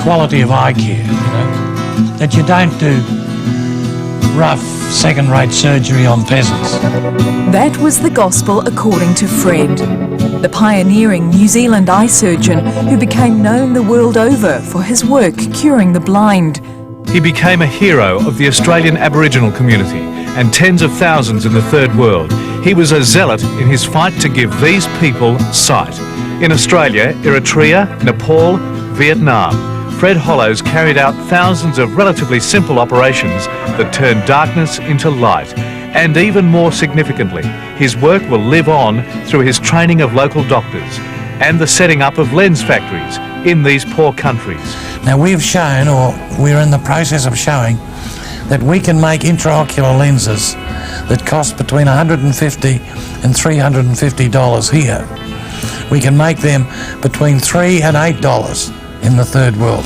quality of eye care, that you don't do rough, second-rate surgery on peasants. That was the gospel according to Fred, the pioneering New Zealand eye surgeon who became known the world over for his work curing the blind. He became a hero of the Australian Aboriginal community and tens of thousands in the Third World. He was a zealot in his fight to give these people sight. In Australia, Eritrea, Nepal, Vietnam, Fred Hollows carried out thousands of relatively simple operations that turned darkness into light. And even more significantly, his work will live on through his training of local doctors and the setting up of lens factories in these poor countries. Now we've shown, or we're in the process of showing, that we can make intraocular lenses that cost between $150 and $350 here. We can make them between $3 and $8 in the Third World.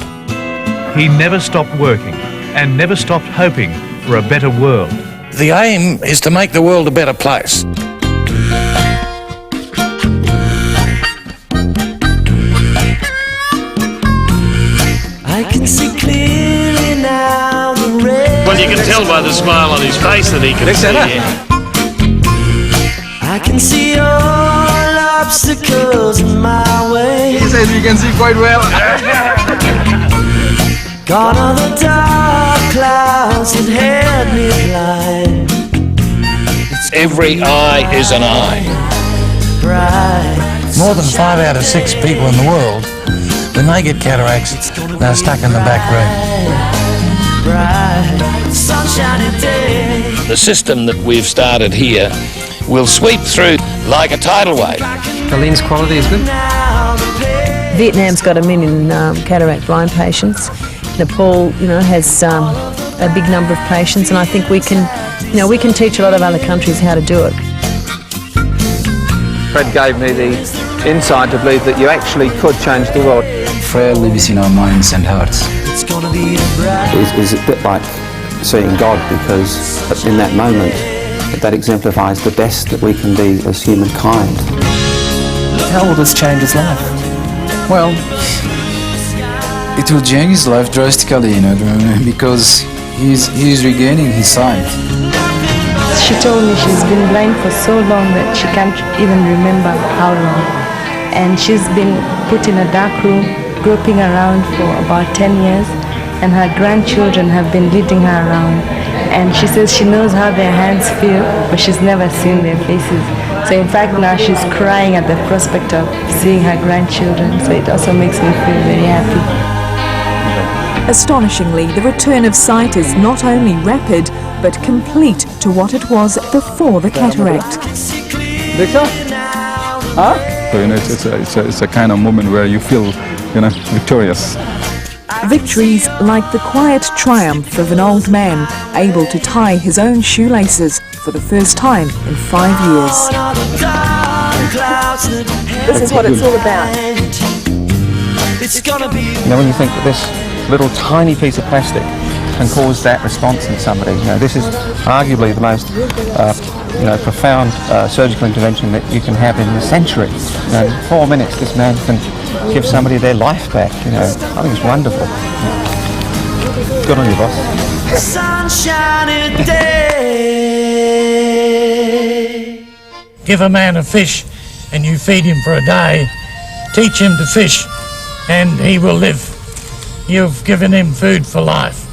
He never stopped working and never stopped hoping for a better world. The aim is to make the world a better place. I can see clearly now the red. Well, you can tell by the smile on his face that he can see. I can see all obstacles in my way. He says you can see quite well. Gone are the dark clouds that had me blind. Every eye is an eye. Bright. More than 5 out of 6 people in the world, when they get cataracts, they're stuck in the back room. Bright sunshiny day. The system that we've started here will sweep through like a tidal wave. The lens quality is good. Vietnam's got 1 million cataract blind patients. Nepal, has a big number of patients, and I think we can teach a lot of other countries how to do it. Fred gave me the insight to believe that you actually could change the world. Prayer lives in our minds and hearts. It's gonna be bright. It's a bit like seeing God, because in that moment, that exemplifies the best that we can be as humankind. How will this change his life? Well, it will change his life drastically, because he's regaining his sight. She told me she's been blind for so long that she can't even remember how long. And she's been put in a dark room, groping around for about 10 years, and her grandchildren have been leading her around. And she says she knows how their hands feel, but she's never seen their faces. So in fact now she's crying at the prospect of seeing her grandchildren. So it also makes me feel very happy. Astonishingly, the return of sight is not only rapid, but complete to what it was before the cataract. Victor? Huh? So, it's a kind of moment where you feel, victorious. Victories like the quiet triumph of an old man able to tie his own shoelaces for the first time in 5 years. This is what it's all about. When you think that this little tiny piece of plastic can cause that response in somebody, this is arguably the most profound surgical intervention that you can have in a century. In 4 minutes this man can give somebody their life back. I think it's wonderful. Good on you, boss. Sunshiny day. Give a man a fish and you feed him for a day. Teach him to fish and he will live. You've given him food for life.